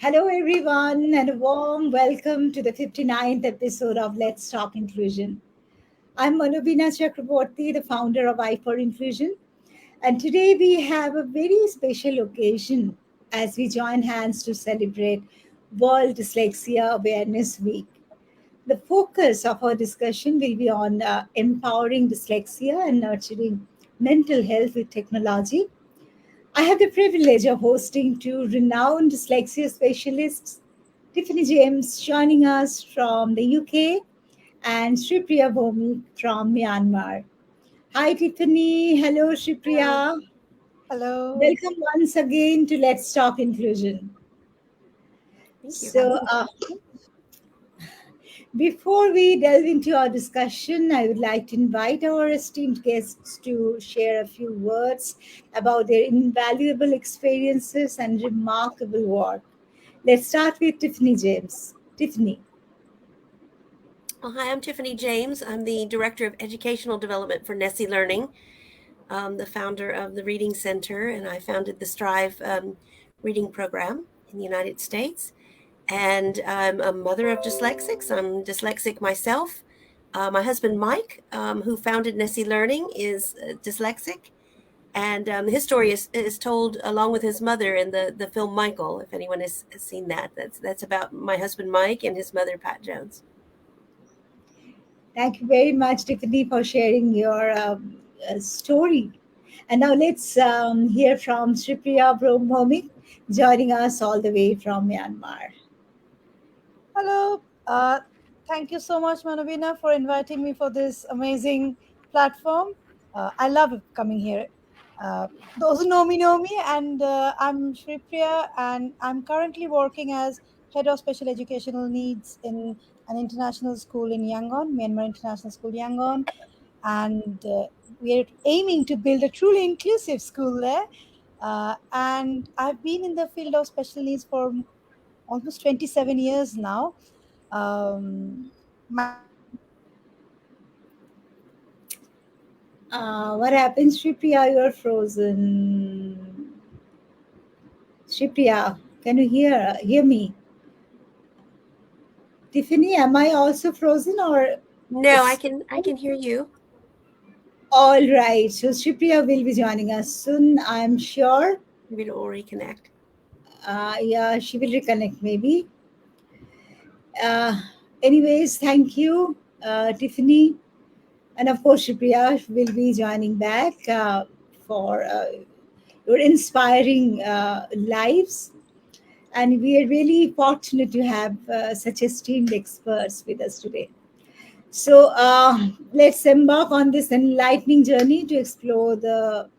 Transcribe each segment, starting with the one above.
Hello, everyone, and a warm welcome to the 59th episode of Let's Talk Inclusion. I'm Manobina Chakraborty, the founder of I for Inclusion, and today we have a very special occasion as we join hands to celebrate World Dyslexia Awareness Week. The focus of our discussion will be on empowering dyslexia and nurturing mental health with technology. I have the privilege of hosting two renowned dyslexia specialists, Tiffany James joining us from the UK and Sreepriya Bhowmik from Myanmar. Hi Tiffany, hello Hello. Sreepriya. Hello. Welcome once again to Let's Talk Inclusion. Thank you. So, before we delve into our discussion, I would like to invite our esteemed guests to share a few words about their invaluable experiences and remarkable work. Let's start with Tiffany James. Tiffany. Well, hi, I'm Tiffany James. I'm the Director of Educational Development for Nessy Learning, the founder of the Reading Center, and I founded the Strive reading program in the United States. And I'm a mother of dyslexics. I'm dyslexic myself. My husband, Mike, who founded Nessy Learning, is dyslexic. And his story is told along with his mother in the film Michael, if anyone has seen that. That's about my husband, Mike, and his mother, Pat Jones. Thank you very much, Tiffany, for sharing your story. And now let's hear from Sreepriya Bhowmik joining us all the way from Myanmar. Hello. Thank you so much, Manobina, for inviting me for this amazing platform. I love coming here. Those who know me, and I'm Sreepriya, and I'm currently working as Head of Special Educational Needs in an international school in Yangon, Myanmar International School, Yangon. And we're aiming to build a truly inclusive school there. And I've been in the field of special needs for almost 27 years now. My What happens, Sreepriya? You're frozen. Sreepriya, can you hear me? Tiffany, am I also frozen or No, I it's can hear you. all right? So Sreepriya will be joining us soon, I'm sure. Maybe it will reconnect. Yeah, she will reconnect maybe. Uh, Anyways, thank you, Tiffany. And of course, Sreepriya will be joining back for your inspiring lives. And we are really fortunate to have such esteemed experts with us today. So let's embark on this enlightening journey to explore the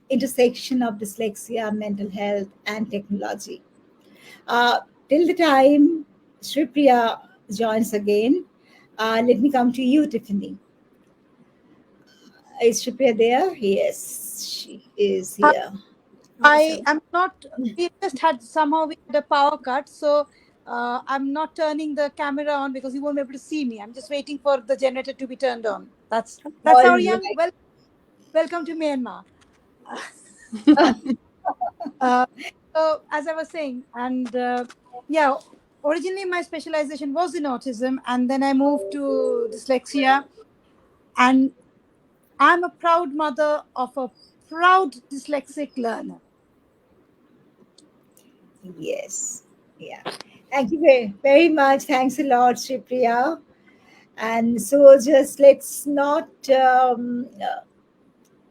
intersection of dyslexia, mental health, and technology. Uh, till the time Sreepriya joins again, let me come to you, Tiffany. Is Sreepriya there? Yes, she is here. I Awesome. am not. We just had somehow we had a power cut, so I'm not turning the camera on because you won't be able to see me. I'm just waiting for the generator to be turned on. That's All our young. right. Welcome to Myanmar. Uh, so as I was saying, and yeah, originally my specialization was in autism, and then I moved to dyslexia, and I'm a proud mother of a proud dyslexic learner. Yes. Yeah. Thank you very, very much. Thanks a lot, Sreepriya. And so just let's not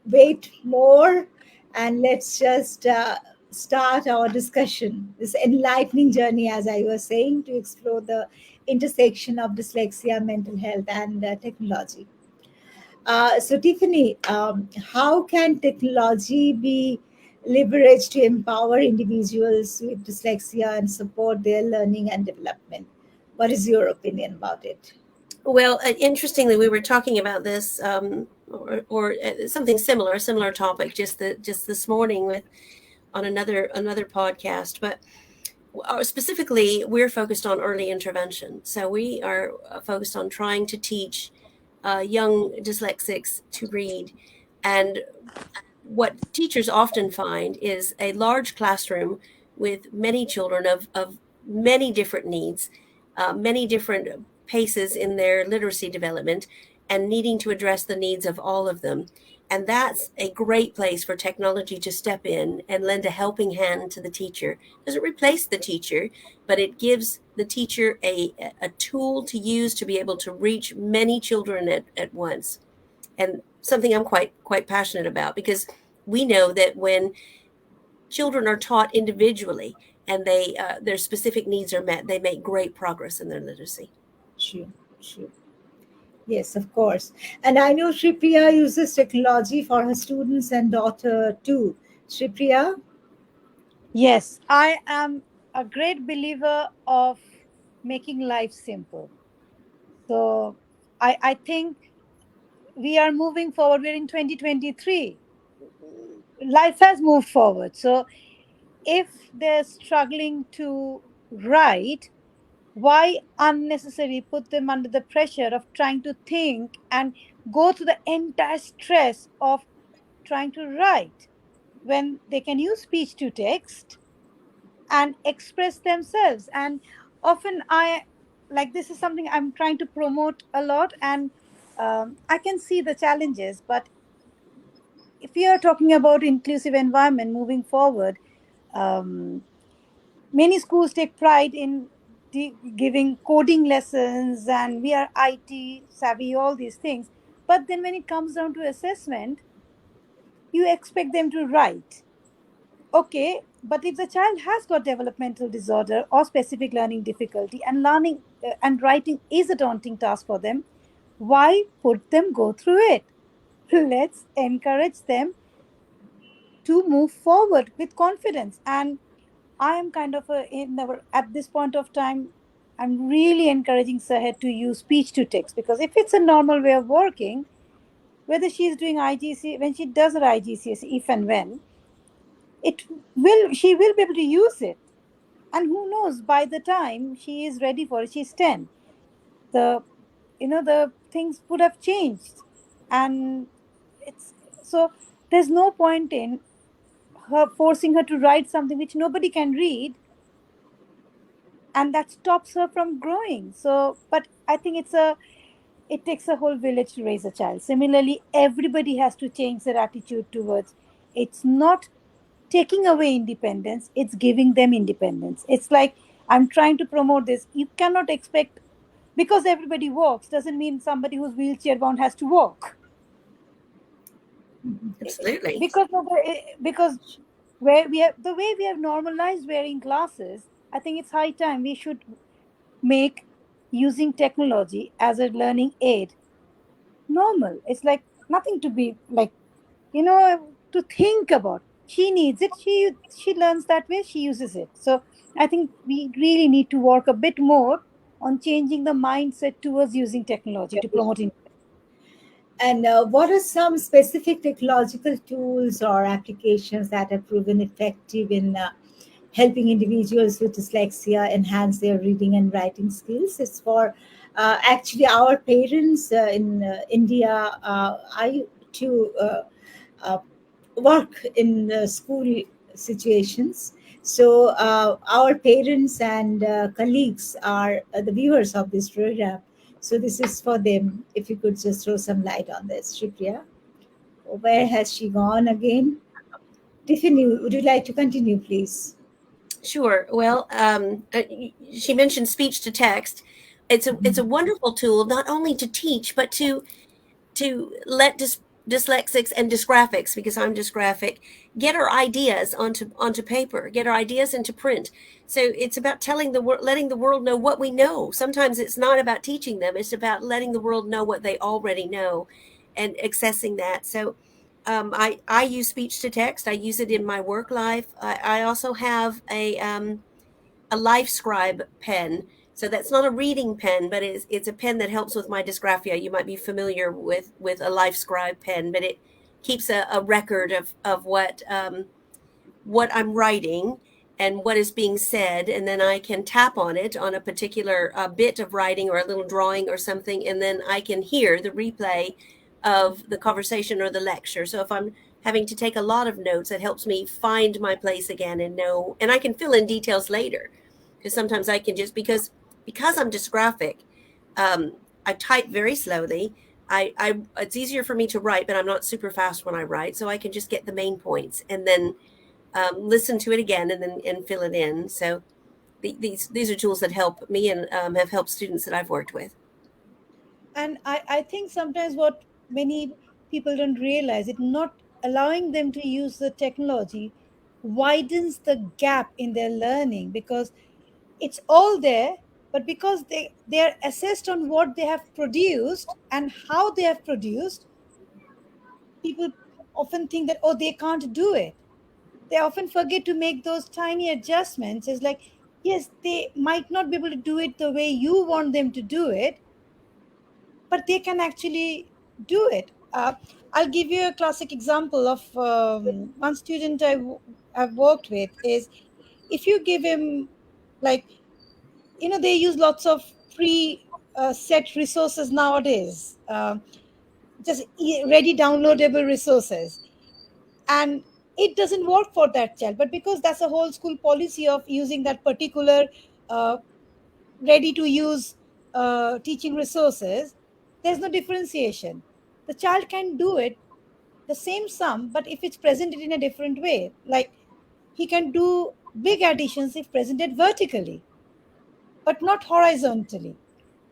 wait more and let's just start our discussion, this enlightening journey, as I was saying, to explore the intersection of dyslexia, mental health, and technology. So, Tiffany, how can technology be leveraged to empower individuals with dyslexia and support their learning and development? What is your opinion about it? Well, interestingly, we were talking about this or something similar, a similar topic, just this morning with on another podcast. But specifically, we're focused on early intervention. So we are focused on trying to teach young dyslexics to read. And what teachers often find is a large classroom with many children of many different needs, many different paces in their literacy development, and needing to address the needs of all of them. And that's a great place for technology to step in and lend a helping hand to the teacher. It doesn't replace the teacher, but it gives the teacher a tool to use to be able to reach many children at once. And something I'm quite passionate about, because we know that when children are taught individually and their specific needs are met, they make great progress in their literacy. Sure, sure. Yes, of course. And I know Sreepriya uses technology for her students and daughter too. Sreepriya? Yes, I am a great believer of making life simple. So I think we are moving forward. We're in 2023. Life has moved forward. So if they're struggling to write, why unnecessarily put them under the pressure of trying to think and go through the entire stress of trying to write when they can use speech to text and express themselves? And often I like, this is something I'm trying to promote a lot, and I can see the challenges. But if we are talking about inclusive environment moving forward, um, many schools take pride in giving coding lessons, and we are IT savvy, all these things. But then when it comes down to assessment, you expect them to write. Okay, but if the child has got developmental disorder or specific learning difficulty, and learning and writing is a daunting task for them, why put them go through it? Let's encourage them to move forward with confidence. And I am kind of at this point of time, I'm really encouraging Sahed to use speech to text, because if it's a normal way of working, whether she's doing IGC, when she does her IGCS, if and when, it she will be able to use it. And who knows, by the time she is ready for it, she's 10, the the things would have changed. And it's so there's no point in her forcing her to write something which nobody can read, and that stops her from growing. So but I think it takes a whole village to raise a child. Similarly, everybody has to change their attitude towards, it's not taking away independence, it's giving them independence. It's like, I'm trying to promote this. You cannot expect, because everybody walks doesn't mean somebody who's wheelchair bound has to walk. Absolutely. Because where we have the way we have normalized wearing glasses, I think it's high time we should make using technology as a learning aid normal. It's like nothing to be like, to think about. She needs it. She learns that way. She uses it. So I think we really need to work a bit more on changing the mindset towards using technology to promote. And what are some specific technological tools or applications that have proven effective in helping individuals with dyslexia enhance their reading and writing skills? It's for actually our parents in India. I too work in school situations. So our parents and colleagues are the viewers of this program. So this is for them. If you could just throw some light on this, Sreepriya. Where has she gone again? Tiffany, would you like to continue, please? Sure. Well, she mentioned speech to text. It's a wonderful tool, not only to teach, but to let dyslexics and dysgraphics, because I'm dysgraphic, get our ideas onto paper, get our ideas into print. So it's about letting the world know what we know. Sometimes it's not about teaching them; it's about letting the world know what they already know, and accessing that. So I use speech to text. I use it in my work life. I also have a Life Scribe pen. So that's not a reading pen, but it's a pen that helps with my dysgraphia. You might be familiar with a Life Scribe pen, but it keeps a record of what I'm writing and what is being said, and then I can tap on it on a particular bit of writing or a little drawing or something, and then I can hear the replay of the conversation or the lecture. So if I'm having to take a lot of notes, it helps me find my place again and know, and I can fill in details later. because sometimes I can just because I'm dysgraphic, I type very slowly. I it's easier for me to write, but I'm not super fast when I write, so I can just get the main points and then listen to it again and fill it in. So these are tools that help me and have helped students that I've worked with. And I think sometimes what many people don't realize, it not allowing them to use the technology widens the gap in their learning, because it's all there, but because they are assessed on what they have produced and how they have produced, people often think that, oh, they can't do it. They often forget to make those tiny adjustments. It's like, yes, they might not be able to do it the way you want them to do it, but they can actually do it. I'll give you a classic example of one student I've worked with. Is if you give him, like, they use lots of free set resources nowadays, just ready downloadable resources, and it doesn't work for that child. But because that's a whole school policy of using that particular uh, ready to use teaching resources, there's no differentiation. The child can do it the same sum, but if it's presented in a different way, like he can do big additions if presented vertically, but not horizontally,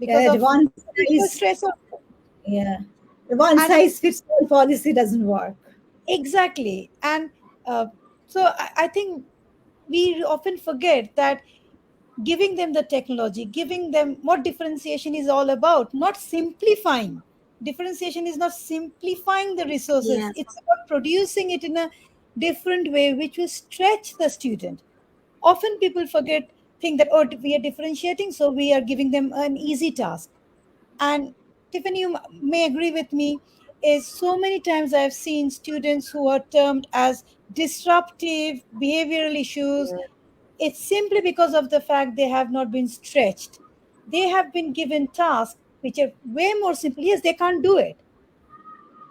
because Yeah, the of one visual size, stress. yeah, the one And size fits all policy doesn't work. exactly. And so I think we often forget that giving them the technology, giving them what differentiation is all about, not simplifying. Differentiation is not simplifying the resources, Yes. it's about producing it in a different way which will stretch the student. Often people forget, think that, oh, we are differentiating, so we are giving them an easy task. And Tiffany, you may agree with me, is so many times I've seen students who are termed as disruptive behavioral issues. It's simply because of the fact they have not been stretched. They have been given tasks which are way more simple. Yes, they can't do it.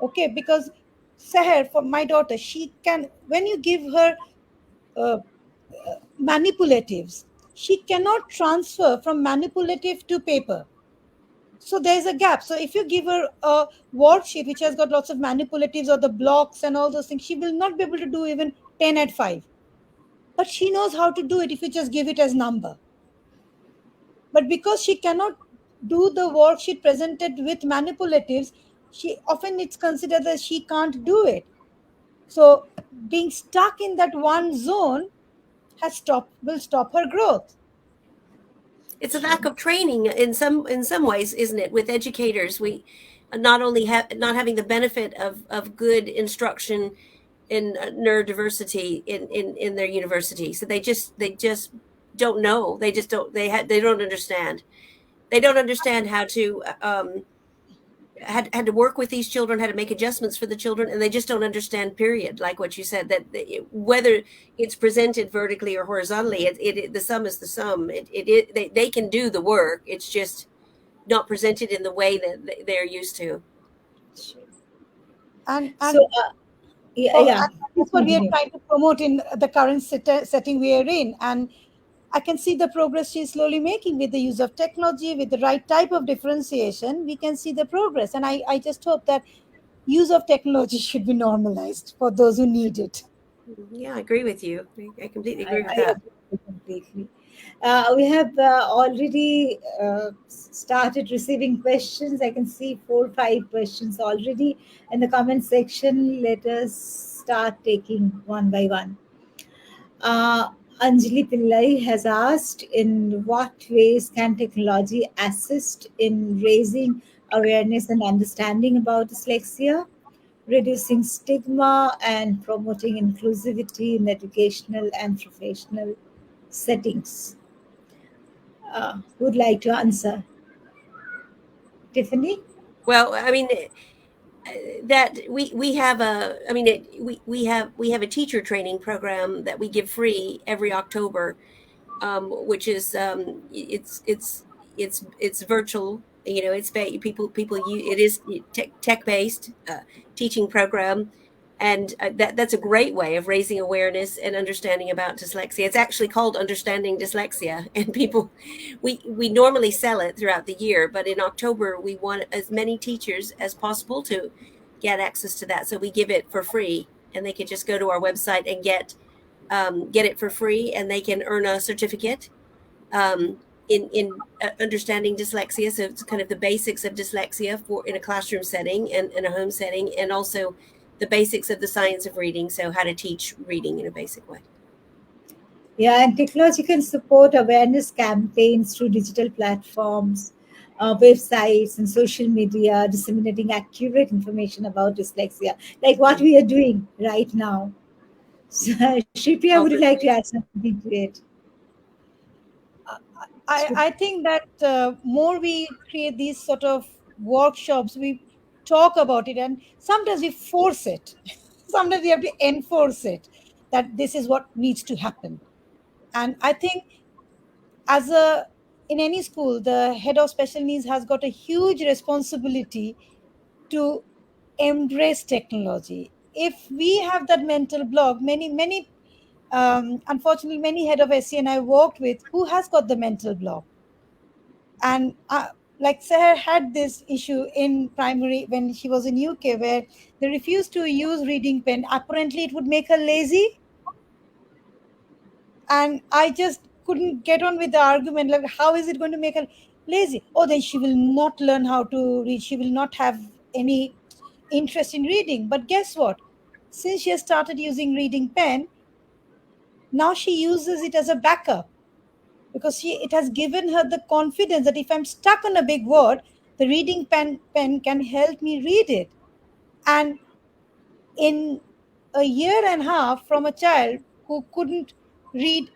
Okay, because Seher, for my daughter, she can, when you give her uh, manipulatives, she cannot transfer from manipulative to paper. So there's a gap. So if you give her a worksheet which has got lots of manipulatives or the blocks and all those things, she will not be able to do even 10 at 5. But she knows how to do it if you just give it as number. But because she cannot do the worksheet presented with manipulatives, she often it's considered that she can't do it. So being stuck in that one zone will stop her growth. It's a lack of training in some ways, isn't it? With educators, we not only have not having the benefit of good instruction in neurodiversity in their university, so they just don't know. They don't understand. They don't understand how to had to work with these children, had to make adjustments for the children, and they just don't understand. Period. Like what you said, that whether it's presented vertically or horizontally, the sum is the sum. They can do the work. It's just not presented in the way that they're used to. And So, yeah, for, yeah, and please that's what we are continue. trying to promote in the current setting we are in. And I can see the progress she's slowly making with the use of technology, with the right type of differentiation. We can see the progress. And I just hope that use of technology should be normalized for those who need it. Yeah, I agree with you. I completely I agree with that. agree completely. We have already started receiving questions. I can see 4 5 questions already in the comment section. Let us start taking one by one. Uh, Anjali Pillai has asked, in what ways can technology assist in raising awareness and understanding about dyslexia, reducing stigma, and promoting inclusivity in educational and professional settings? Would like to answer? Tiffany? Well, I mean, that we have a I mean we have a teacher training program that we give free every October, which is it's virtual. It's people it is tech based teaching program. And that's a great way of raising awareness and understanding about dyslexia. It's actually called Understanding Dyslexia, and people, we normally sell it throughout the year, but in October we want as many teachers as possible to get access to that, so we give it for free, and they can just go to our website and get it for free, and they can earn a certificate in understanding dyslexia. So it's kind of the basics of dyslexia for in a classroom setting and in a home setting, and also the basics of the science of reading. So how to teach reading in a basic way. Yeah, and technology can support awareness campaigns through digital platforms, websites, and social media, disseminating accurate information about dyslexia, like what we are doing right now. So, Shripya, would Oh, you for like to sure. add something to it? I think that more we create these sort of workshops, we talk about it, and sometimes we force it. Sometimes we have to enforce it that this is what needs to happen. And I think as a in any school, the head of special needs has got a huge responsibility to embrace technology. If we have that mental block, many unfortunately many head of SCN I worked with who has got the mental block, and like Seher had this issue in primary when she was in UK where they refused to use reading pen. Apparently, it would make her lazy, and I just couldn't get on with the argument. Like, how is it going to make her lazy? Oh, then she will not learn how to read. She will not have any interest in reading. But guess what? Since she has started using reading pen, now she uses it as a backup because it has given her the confidence that if I'm stuck on a big word, the reading pen can help me read it. And in a year and a half, from a child who couldn't read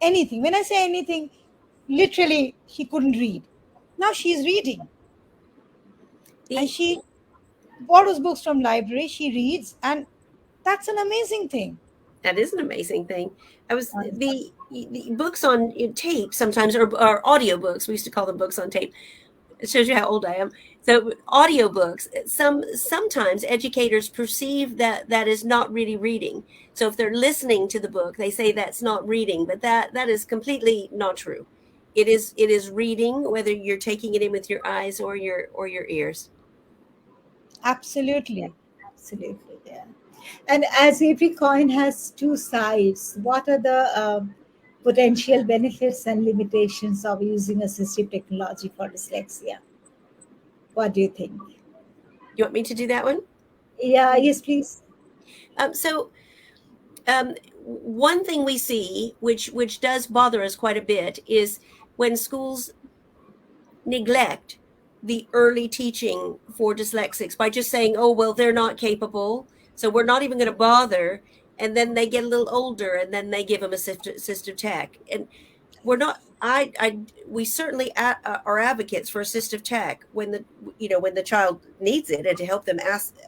anything, when I say anything, literally she couldn't read, now she's reading, and The she borrows books from library, she reads, and that's an amazing thing. That is an amazing thing. I was the books on tape sometimes, or audiobooks. We used to call them books on tape. It shows you how old I am. So audiobooks, sometimes educators perceive that that is not really reading. So if they're listening to the book, they say that's not reading, but that is completely not true. It is reading, whether you're taking it in with your eyes or your ears. Yeah, Absolutely. absolutely. Yeah. And as every coin has two sides, what are the potential benefits and limitations of using assistive technology for dyslexia? What do you think? You want me to do that one? Yeah, yes, please. So one thing we see, which does bother us quite a bit, is when schools neglect the early teaching for dyslexics by just saying, "Oh, well, they're not capable, so we're not even going to bother." And then they get a little older, and then they give them assistive tech. And we're not. We certainly are advocates for assistive tech when when the child needs it and to help them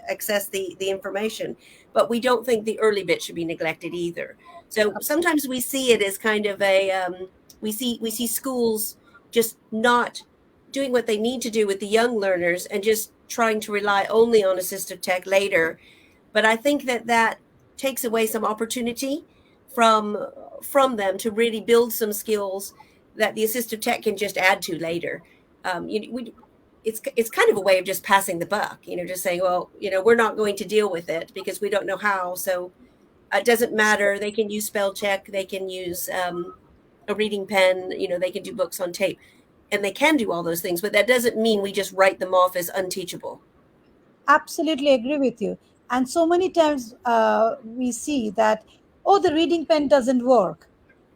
access the information. But we don't think the early bit should be neglected either. So sometimes we see it as kind of a we see schools just not doing what they need to do with the young learners and just trying to rely only on assistive tech later. But I think that takes away some opportunity from from them to really build some skills that the assistive tech can just add to later. It's kind of a way of just passing the buck, just saying, well, we're not going to deal with it because we don't know how. So it doesn't matter. They can use spell check. They can use a reading pen. They can do books on tape, and they can do all those things. But that doesn't mean we just write them off as unteachable. Absolutely agree with you. And so many times we see that, oh, the reading pen doesn't work.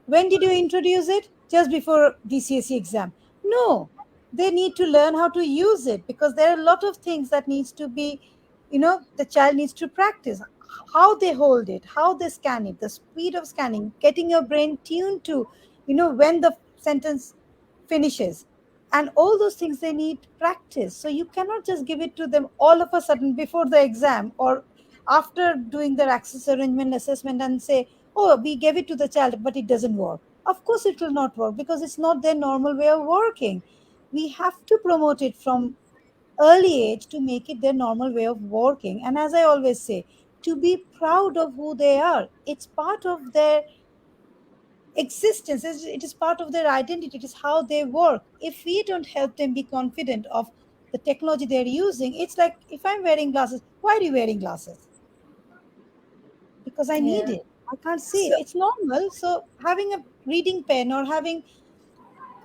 When did you introduce it? Just before GCSE exam. No, they need to learn how to use it because there are a lot of things that needs to be, the child needs to practice how they hold it, how they scan it, the speed of scanning, getting your brain tuned to, when the sentence finishes, and all those things they need practice. So you cannot just give it to them all of a sudden before the exam or after doing their access arrangement assessment and say, oh, we gave it to the child but it doesn't work. Of course it will not work because it's not their normal way of working. We have to promote it from early age to make it their normal way of working. And as I always say, to be proud of who they are. It's part of their existence. It is part of their identity. It is how they work. If we don't help them be confident of the technology they're using, it's like if I'm wearing glasses, why are you wearing glasses? Because I need Yeah. it. I can't see. So, It's normal. So having a reading pen or having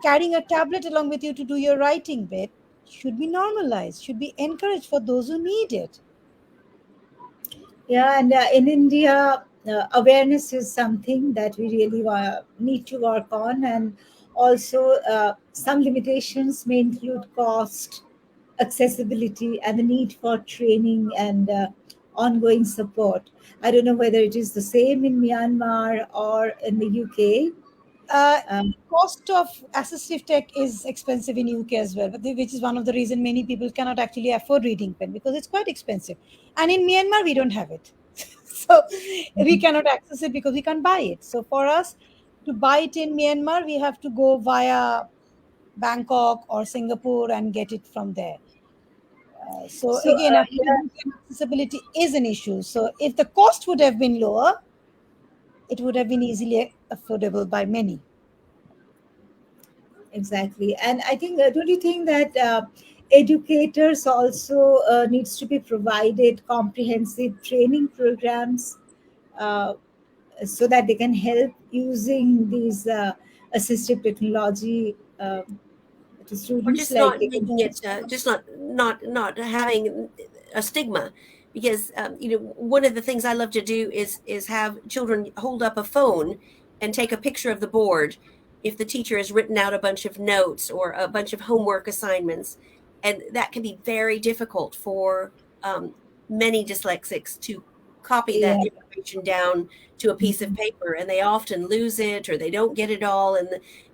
carrying a tablet along with you to do your writing bit should be normalized, should be encouraged for those who need it. yeah, and in India, awareness is something that we really need to work on, and also some limitations may include cost, accessibility, and the need for training and ongoing support. I don't know whether it is the same in Myanmar or in the UK. Uh, Um, Cost of assistive tech is expensive in UK as well, which is one of the reason many people cannot actually afford reading pen because it's quite expensive. And in Myanmar, we don't have it, so we cannot access it because we can't buy it. So for us to buy it in Myanmar, we have to go via Bangkok or Singapore and get it from there. So so, again, yeah, affordability and accessibility is an issue. So if the cost would have been lower, it would have been easily affordable by many. exactly. And I think, don't you think that educators also needs to be provided comprehensive training programs uh, so that they can help using these assistive technology to Or students, just like not they can making it, just not having a stigma, because one of the things I love to do is have children hold up a phone and take a picture of the board if the teacher has written out a bunch of notes or a bunch of homework assignments, and that can be very difficult for um, many dyslexics to copy that yeah, information down to a piece of paper, and they often lose it or they don't get it all, and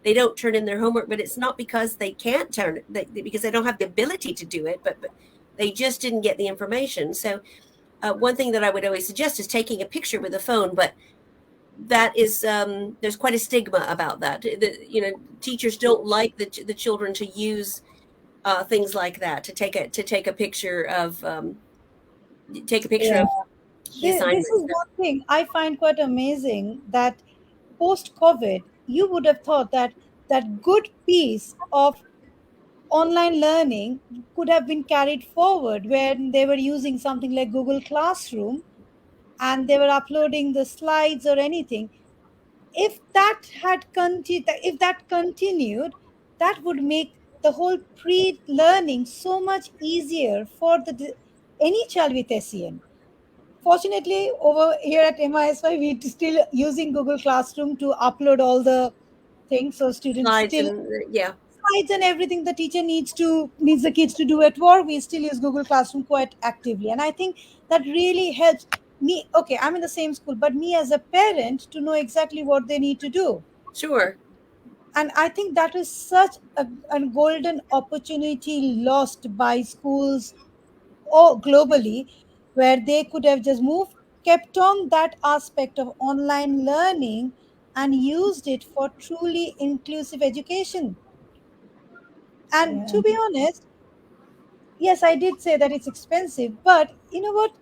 they don't turn in their homework. But it's not because they can't turn it, because they don't have the ability to do it, but they just didn't get the information. So one thing that I would always suggest is taking a picture with a phone, but that is there's quite a stigma about that. Teachers don't like the children to use things like that, to take a picture of yeah, the This assignment. is one thing I find quite amazing that post COVID, you would have thought that that good piece of online learning could have been carried forward when they were using something like Google Classroom and they were uploading the slides or anything. If that continued, that would make the whole pre-learning so much easier for any child with SEN. Fortunately, over here at MISY, we're still using Google Classroom to upload all the things, so students Slides still and yeah. slides and everything the teacher needs the kids to do at work. We still use Google Classroom quite actively, and I think that really helps me. Okay, I'm in the same school, but me as a parent to know exactly what they need to do. Sure. And I think that is such a golden opportunity lost by schools or globally, where they could have just kept on that aspect of online learning and used it for truly inclusive education. And yeah, to be honest, yes, I did say that it's expensive, but you know what?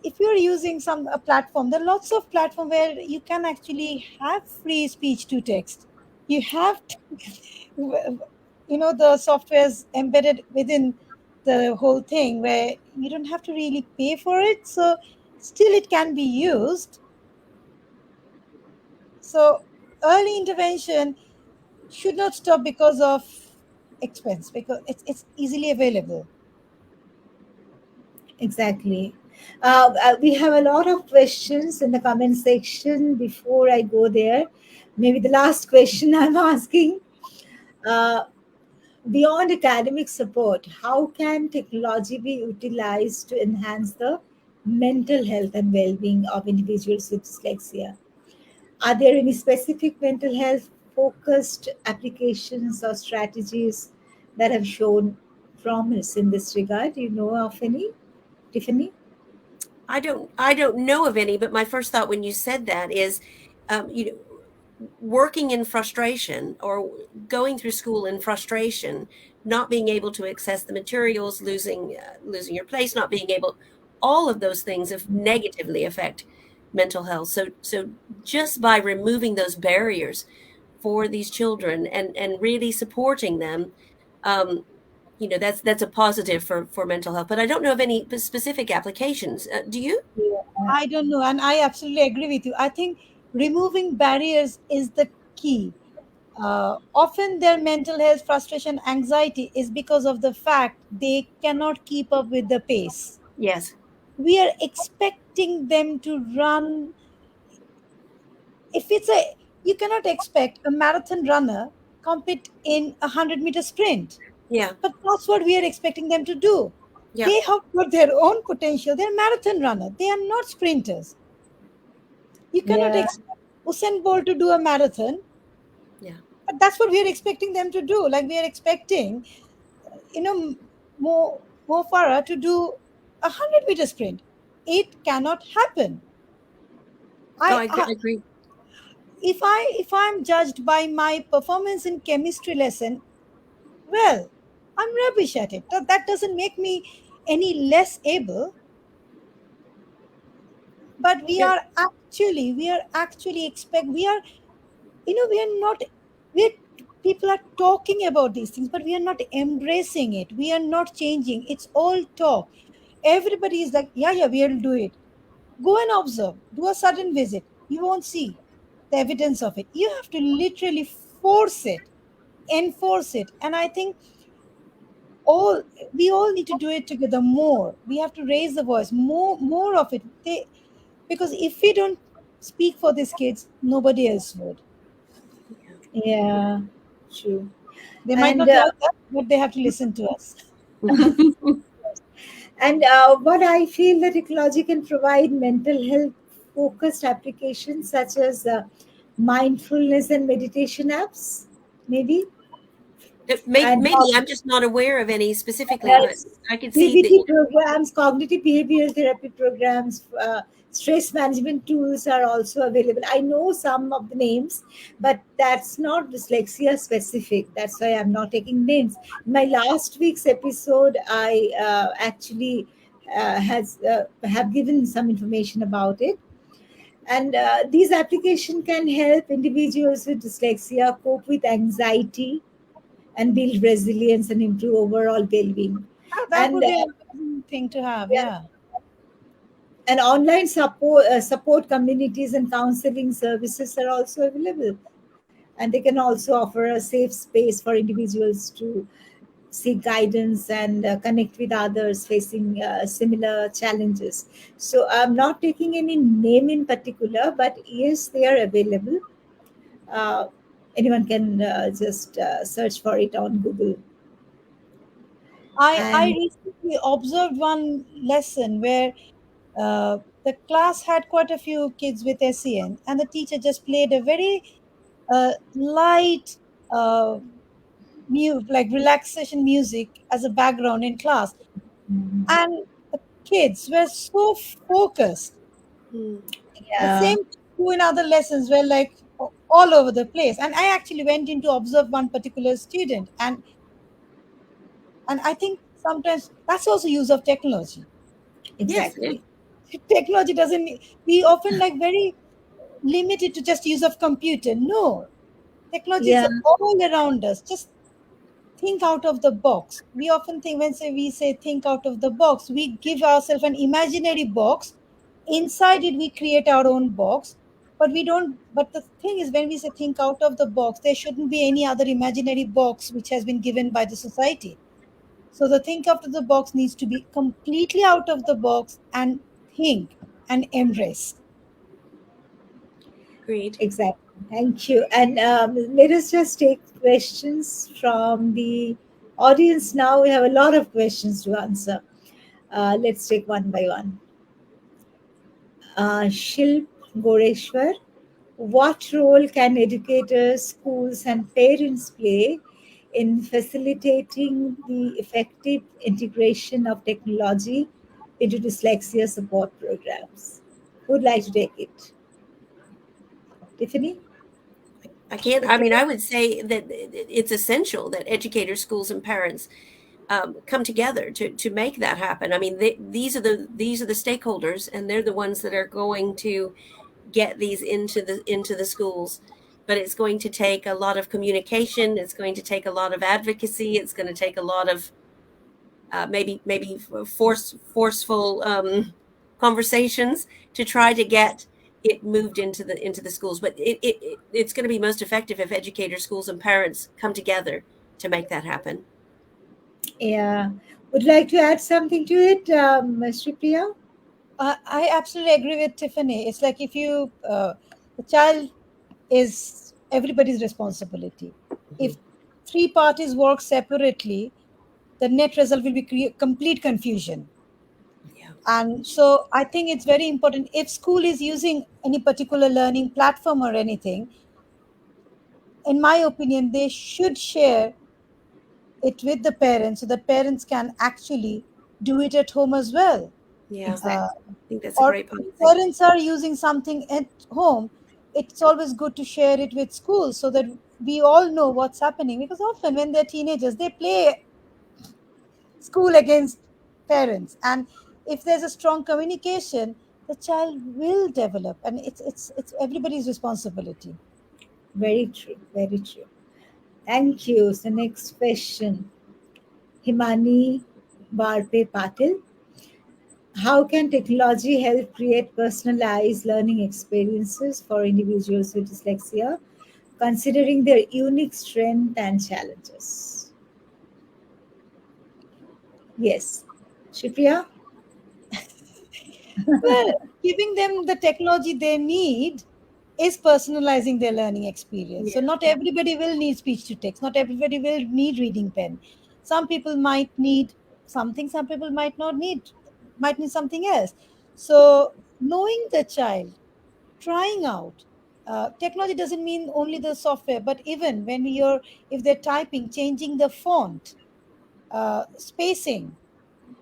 If you're using some a platform, there are lots of platform where you can actually have free speech to text. You have the software's embedded within the whole thing where you don't have to really pay for it, so still it can be used. So early intervention should not stop because of expense, because it's easily available. exactly. We have a lot of questions in the comment section. Before I go there, maybe the last question I'm asking. Uh, Beyond academic support, how can technology be utilized to enhance the mental health and well being of individuals with dyslexia? Are there any specific mental health focused applications or strategies that have shown promise in this regard? Do you know of any, Tiffany? I don't know of any, but my first thought when you said that is, working in frustration or going through school in frustration, not being able to access the materials, losing your place, not being able, all of those things negatively affect mental health. So just by removing those barriers for these children and really supporting them, um, that's a positive for mental health. But I don't know of any specific applications. Do you? Yeah. I don't know, and I absolutely agree with you. I think removing barriers is the key. Often their mental health frustration, anxiety is because of the fact they cannot keep up with the pace. Yes. We are expecting them to run. If it's a, you cannot expect a marathon runner compete in a 100-meter sprint, Yeah. but that's what we are expecting them to do. Yeah. They have got their own potential. They're marathon runner. They are not sprinters. You cannot Yeah. expect Usain Bolt to do a marathon, Yeah. but that's what we are expecting them to do. Like we are expecting, you know, Mo Farah to do a 100-meter sprint. It cannot happen. Oh, I, I I agree. if I'm judged by my performance in chemistry lesson, well, I'm rubbish at it. That doesn't make me any less able. But we are actually expect we are we are not we are, people are talking about these things, but we are not embracing it. We are not changing. It's all talk. Everybody is like, yeah, yeah, we'll do it. Go and observe, do a sudden visit, you won't see the evidence of it. You have to literally force it, enforce it. And I think all we all need to do it together more. We have to raise the voice more of it. Because if we don't speak for these kids, nobody else would. Yeah. True. They might And not like us, but they have to listen to us. what I feel that technology can provide mental health focused applications such as mindfulness and meditation apps, maybe, and Maybe I'm just not aware of any specifically, but Yes, I could see that. CBT programs, cognitive behavioral therapy programs, stress management tools are also available. I know some of the names, but that's not dyslexia specific. That's why I'm not taking names. My last week's episode, I actually has have given some information about it. And these applications can help individuals with dyslexia cope with anxiety and build resilience and improve overall well-being. Ah, that And would be an amazing thing to have. yeah, Yeah. and online support communities and counseling services are also available, and they can also offer a safe space for individuals to seek guidance and connect with others facing similar challenges. So I'm not taking any name in particular, but yes, they are available. uh, Anyone can just search for it on Google. I And recently observed one lesson where the class had quite a few kids with SEN, and the teacher just played a very light, uh, like relaxation music as a background in class, mm, and the kids were so focused. Hmm. The yeah, same true in other lessons were like all over the place. And I actually went in to observe one particular student, and I think sometimes that's also use of technology. Yes. Yeah. exactly. Technology doesn't, we often like very limited to just use of computer. No, technology is Yeah, all around us. Just think out of the box. We often think, we say think out of the box, we give ourselves an imaginary box. Inside it we create our own box. But we don't, but the thing is, when we say think out of the box, there shouldn't be any other imaginary box which has been given by the society. So the think out of the box needs to be completely out of the box and think and embrace. Agreed. exactly. Thank you. And let us just take questions from the audience now. We have a lot of questions to answer. Let's take one by one. Shilp Goreshwar, what role can educators, schools, and parents play in facilitating the effective integration of technology into dyslexia support programs? Who would like to take it? Tiffany? I can't. I mean, I would say that it's essential that educators, schools, and parents come together to make that happen. I mean, these are the stakeholders, and they're the ones that are going to get these into the schools. But it's going to take a lot of communication. It's going to take a lot of advocacy. It's going to take a lot of maybe forceful conversations to try to get it moved into the schools. But it's going to be most effective if educators, schools, and parents come together to make that happen. Yeah. Would you like to add something to it, Sreepriya? I absolutely agree with Tiffany. It's like if you, the child is everybody's responsibility. If three parties work separately, the net result will be complete confusion. Yeah. And so I think it's very important if school is using any particular learning platform or anything, in my opinion, they should share it with the parents so that parents can actually do it at home as well. Yeah. Uh, I think that's a or great if policy. parents are using something at home, it's always good to share it with schools so that we all know what's happening. Because often when they're teenagers, they play school against parents, and if there's a strong communication, the child will develop, and it's everybody's responsibility. Very true. Very true. Thank you. So, next question. Himani Barpe Patil. How can technology help create personalized learning experiences for individuals with dyslexia, considering their unique strength and challenges? Yes. Shripriya? Well, giving them the technology they need is personalizing their learning experience. So Yeah. not everybody will need speech to text, not everybody will need reading pen. Some people might need something, some people might need something else. So knowing the child, trying out, technology doesn't mean only the software, but even when you're, if they're typing, changing the font, spacing,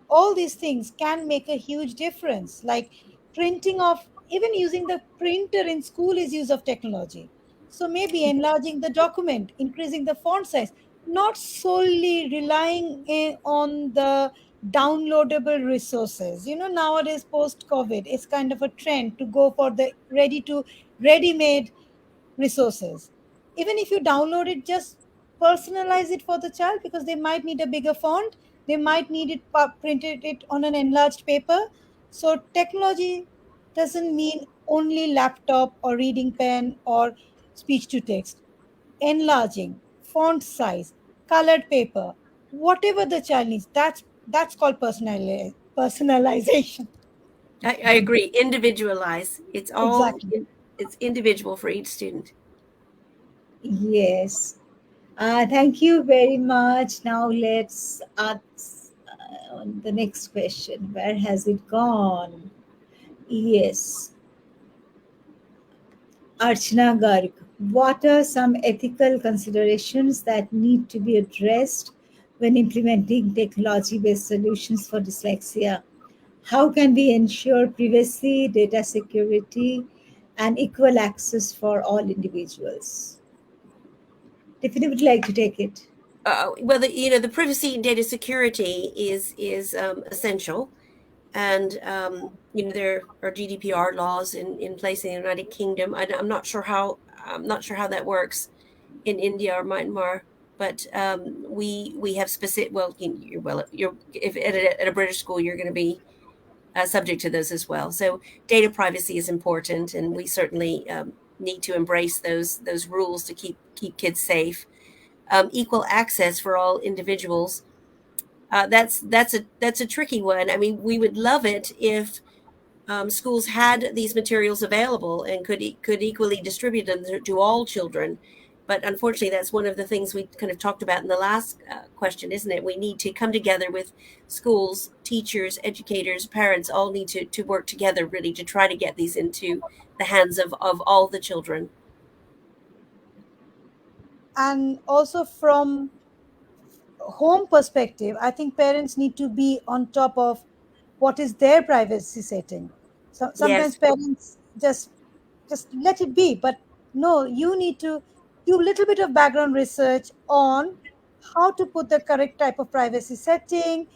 all these things can make a huge difference. Like printing of, even using the printer in school is use of technology. So maybe enlarging the document, increasing the font size, not solely relying on the downloadable resources. You know, nowadays post covid, it's kind of a trend to go for the ready made resources. Even if you download it, just personalize it for the child, because they might need a bigger font, they might need it printed it on an enlarged paper. So technology doesn't mean only laptop or reading pen or speech to text. Enlarging, font size, colored paper, whatever the child needs, that's called personalization. I agree. Individualize. It's all Exactly. it's individual for each student. Yes. Thank you very much. Now let's ask on the next question. Where has it gone? Yes. Archana Garg. What are some ethical considerations that need to be addressed when implementing technology based solutions for dyslexia? How can we ensure privacy, data security, and equal access for all individuals? Tiffany would like to take it. Well, the privacy and data security is essential, and there are GDPR laws in place in the United Kingdom. I'm not sure how that works in India or Myanmar, but we have specific. Well, you're if at a British school, you're going to be subject to those as well. So data privacy is important, and we certainly need to embrace those rules to keep kids safe. Equal access for all individuals. That's a tricky one. I mean, we would love it if schools had these materials available and could equally distribute them to all children. But unfortunately, that's one of the things we kind of talked about in the last question, isn't it? We need to come together with schools, teachers, educators, parents, all need to work together really to try to get these into the hands of all the children. And also from home perspective, I think parents need to be on top of what is their privacy setting. So sometimes Yes. parents just let it be, but no, you need to do a little bit of background research on how to put the correct type of privacy setting,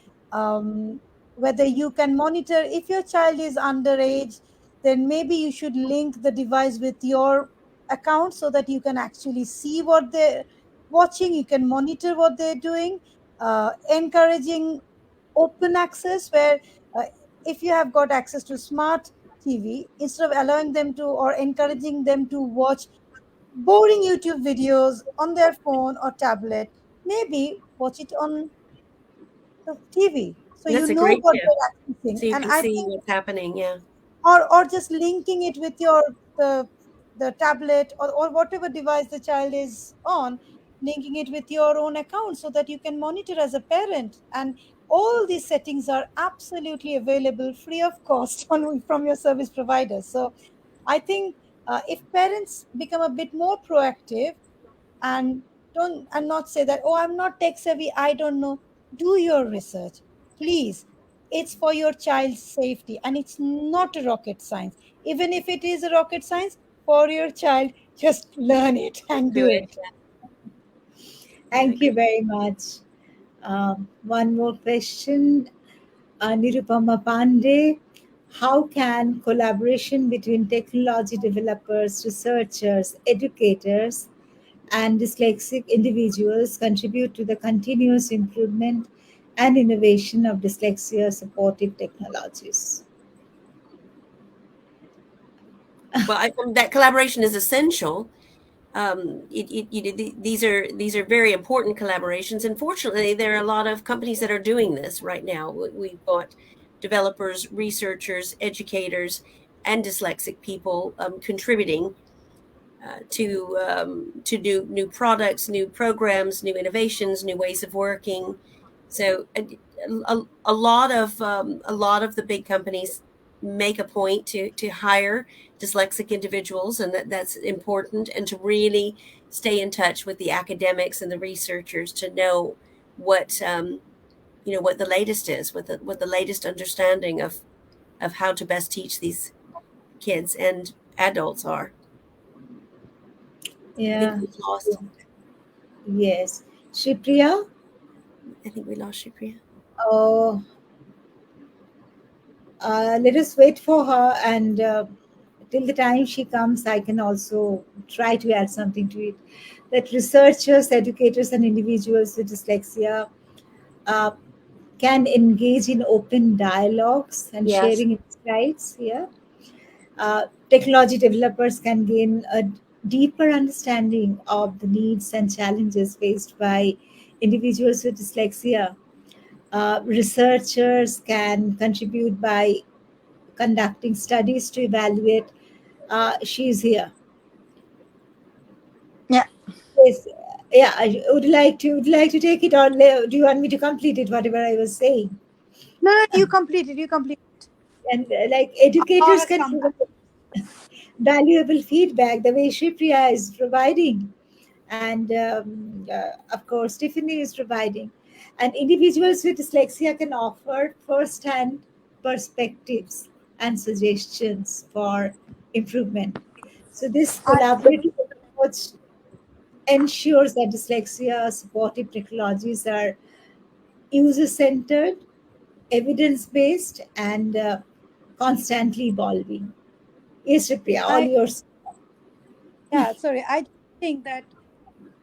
whether you can monitor. If your child is underage, then maybe you should link the device with your account so that you can actually see what they're watching, you can monitor what they're doing. Encouraging open access, where uh, if you have got access to smart TV, instead of allowing them to or encouraging them to watch boring YouTube videos on their phone or tablet, maybe watch it on the TV so you That's a know great what tip. they're accessing. So you And can I see think, what's happening. Yeah. or just linking it with your the the tablet or whatever device the child is on, linking it with your own account so that you can monitor as a parent. And all these settings are absolutely available free of cost on from your service provider. So I think if parents become a bit more proactive and don't and not say that, oh, I'm not tech savvy, I don't know. Do your research, please. It's for your child's safety, and it's not a rocket science. Even if it is a rocket science for your child, just learn it Just and do do it. it. Thank you very much. One more question. Nirupama Pandey. How can collaboration between technology developers, researchers, educators, and dyslexic individuals contribute to the continuous improvement and innovation of dyslexia supportive technologies? Well, that collaboration is essential. These are very important collaborations. Unfortunately, there are a lot of companies that are doing this right now. We've got developers, researchers, educators, and dyslexic people contributing to new products, new programs, new innovations, new ways of working. So a lot of the big companies make a point to hire dyslexic individuals, and that's important, and to really stay in touch with the academics and the researchers to know what what the latest is, what the latest understanding of how to best teach these kids and adults are. I think Yeah. we've lost. Yes. Sreepriya? I think we lost Sreepriya. Oh, let us wait for her, and till the time she comes, I can also try to add something to it. That researchers, educators, and individuals with dyslexia uh, can engage in open dialogues and Yes. sharing insights. Yeah, technology developers can gain a deeper understanding of the needs and challenges faced by individuals with dyslexia. Researchers can contribute by conducting studies to evaluate. She's here. Yeah. Yes. Yeah. I would like to take it, or do you want me to complete it? Whatever I was saying, No, no, you complete it. You complete it. and like Power educators has can come back. provide valuable feedback the way Shripriya is providing, and of course Tiffany is providing, and individuals with dyslexia can offer first-hand perspectives and suggestions for improvement. So this I collaborative approach ensures that dyslexia supportive technologies are user-centered, evidence-based, and constantly evolving. Yes, Shripriya, all I yours. yeah, sorry. I think that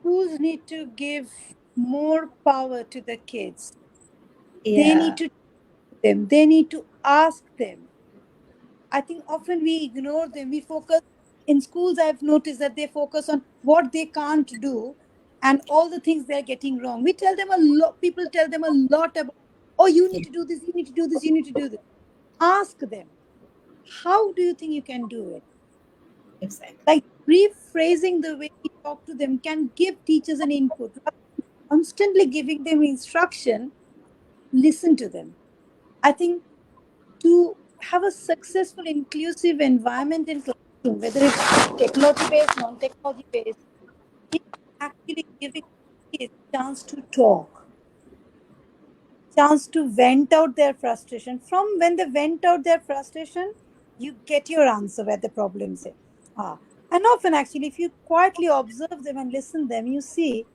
schools need to give more power to the kids. They need Yeah, to them. They need to ask them. I think often we ignore them. We focus in schools. I've noticed that they focus on what they can't do and all the things they're getting wrong. We tell them a lot. People tell them a lot about, oh, you need Yeah, to do this. You need to do this. You need to do this. Ask them, how do you think you can do it? exactly. Like rephrasing the way we talk to them can give teachers an input. Constantly giving them instruction, listen to them. I think to have a successful, inclusive environment in classroom, whether it's technology based, non technology based, is actually giving kids chance to talk, chance to vent out their frustration. From when they vent out their frustration, you get your answer where the problems are. And often, actually, if you quietly observe them and listen them, you see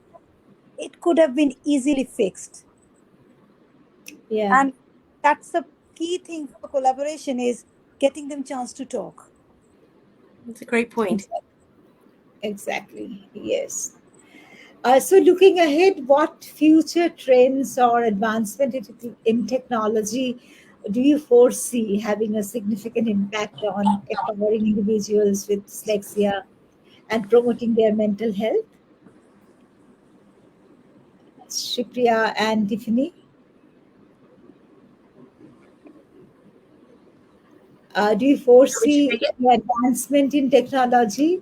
it could have been easily fixed. Yeah, And that's the key thing for collaboration, is getting them chance to talk. That's a great point. exactly. Yes. So, looking ahead, what future trends or advancement in technology do you foresee having a significant impact on empowering individuals with dyslexia and promoting their mental health? Sreepriya and Tiffany, do you We should foresee take it. any advancement in technology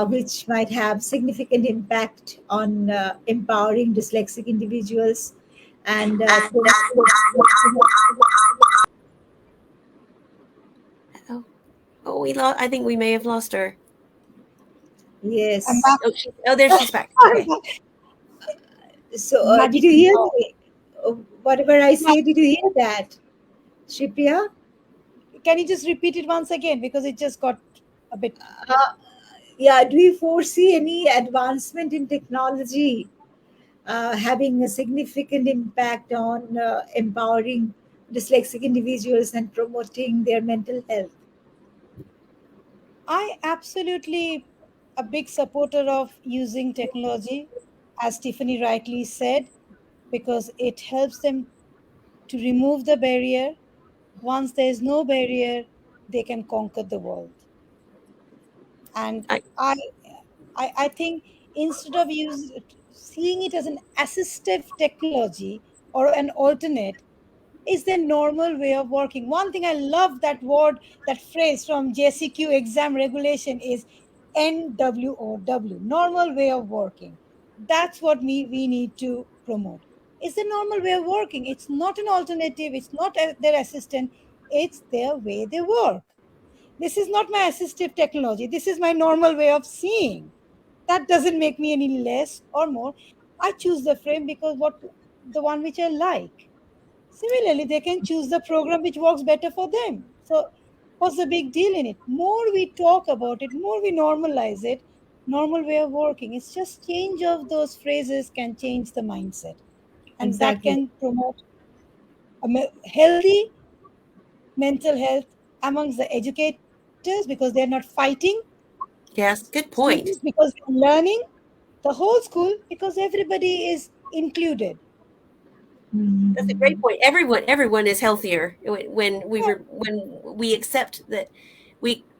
which might have significant impact on empowering dyslexic individuals and Oh, oh, we lost. I think we may have lost her. I'm yes. back. Oh, there she's back. Okay. So, did you Magically. hear me? Whatever I Yeah. say, did you hear that, Shipriya? Can you just repeat it once again, because it just got a bit. Uh, yeah, do you foresee any advancement in technology having a significant impact on empowering dyslexic individuals and promoting their mental health? I absolutely a big supporter of using technology, as Tiffany rightly said, because it helps them to remove the barrier. Once there is no barrier, they can conquer the world. And I, I think instead of seeing it as an assistive technology or an alternate, is the normal way of working. One thing I love, that word, that phrase from JCQ exam regulation is NWOW, normal way of working. That's what we need to promote. It's the normal way of working. It's not an alternative. It's not their assistant. It's their way they work. This is not my assistive technology. This is my normal way of seeing. That doesn't make me any less or more. I choose the frame because the one which I like. Similarly, they can choose the program which works better for them. So, what's the big deal in it? More we talk about it, more we normalize it, normal way of working. It's just change of those phrases can change the mindset. And that Exactly, can promote a healthy mental health amongst the educators, because they're not fighting, yes, good point. students because they're learning, the whole school because everybody is included. That's a great Mhm. point. Everyone is healthier when we accept that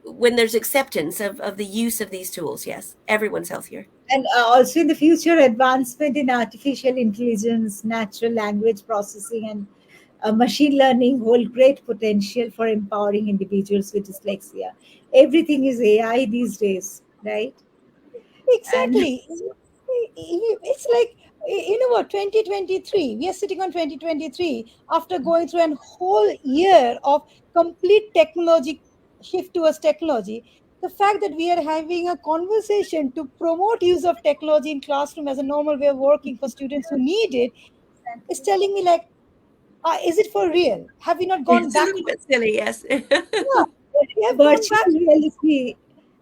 when there's acceptance of the use of these tools. Yes, everyone's healthier. And also in the future, advancement in artificial intelligence, natural language processing, and machine learning hold great potential for empowering individuals with dyslexia. Everything is AI these days, right? And Exactly. It's like, you know what, 2023, we are sitting on 2023 after going through a whole year of complete technology shift towards technology. The fact that we are having a conversation to promote use of technology in classroom as a normal way of working for students who need it is telling me, like, is it for real? Have we not gone It's a back? little bit silly, yes. Yeah, we have gone virtual back. reality,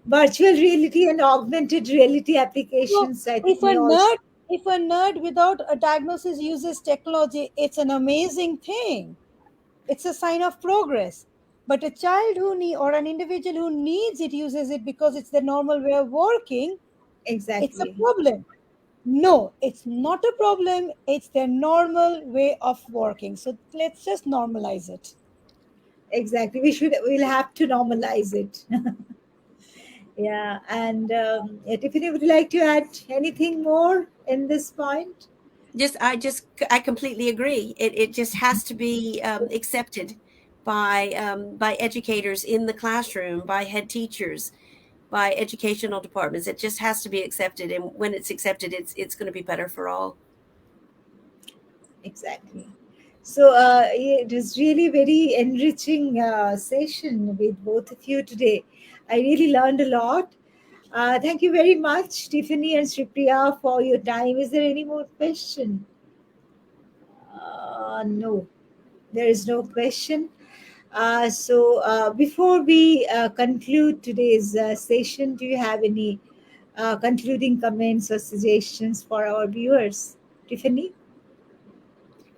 virtual reality and augmented reality So applications, I think if we a also. nerd, if a nerd without a diagnosis uses technology, it's an amazing thing. It's a sign of progress. But a child who need, or an individual who needs it uses it because it's the normal way of working, it's a Exactly, problem. No, it's not a problem. It's their normal way of working. So let's just normalize it. exactly. We'll have to normalize it. Yeah, and Tiffany, would you like to add anything more in this point? I completely agree. It just has to be accepted by educators in the classroom, by head teachers, by educational departments. It just has to be accepted, and when it's accepted, it's going to be better for all. Exactly. So it was really very enriching session with both of you today. I really learned a lot. Thank you very much, Tiffany and Sreepriya, for your time. Is there any more question? No, there is no question. Before we conclude today's session, do you have any concluding comments or suggestions for our viewers. Tiffany?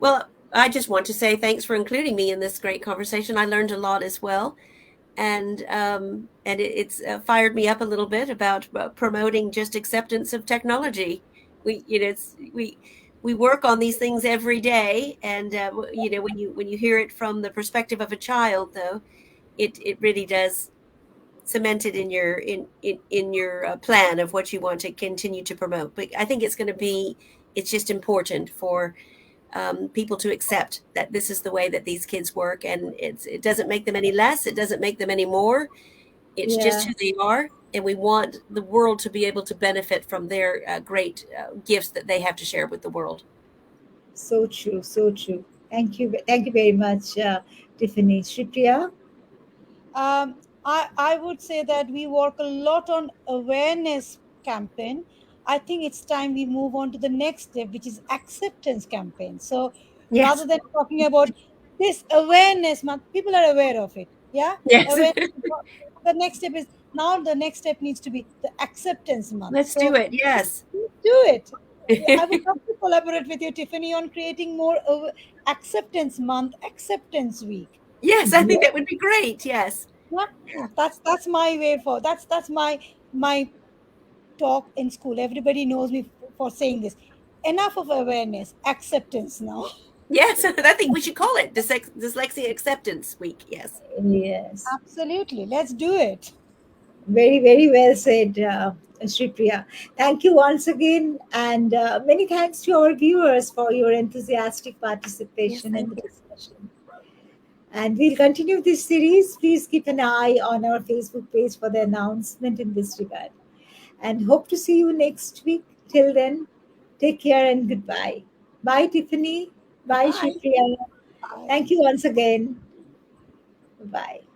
Well, I just want to say thanks for including me in this great conversation. I learned a lot as well, and it's fired me up a little bit about promoting just acceptance of technology. We work on these things every day, and when you hear it from the perspective of a child, though, it really does cement it in your plan of what you want to continue to promote. But I think it's just important for people to accept that this is the way that these kids work, and it doesn't make them any less, it doesn't make them any more. It's just Yeah, who they are, and we want the world to be able to benefit from their great gifts that they have to share with the world. so true, so true. Thank you very much, Tiffany. Sreepriya? I would say that we work a lot on awareness campaign. I think it's time we move on to the next step, which is acceptance campaign. So rather Yes. than talking about this awareness month, people are aware of it. Yeah. Yes. Awareness. The next step is now the next step needs to be the acceptance month. Let's do So it. Yes. do it. I would love to collaborate with you, Tiffany, on creating more acceptance month, acceptance week. Yes, I think Yeah. that would be great. Yes. Yeah, that's my way for that's my talk in school. Everybody knows me for saying this. Enough of awareness, acceptance now. Yes, I think we should call it Dyslexia Acceptance Week. Yes. Yes. Absolutely, let's do it. Very, very well said, Sreepriya. Thank you once again, and many thanks to our viewers for your enthusiastic Yes, participation in thank the you. discussion. And we'll continue this series. Please keep an eye on our Facebook page for the announcement in this regard. And hope to see you next week. Till then, take care and goodbye. Bye, Tiffany. Bye, Bye. Sreepriya. Bye. Thank you once again. Bye.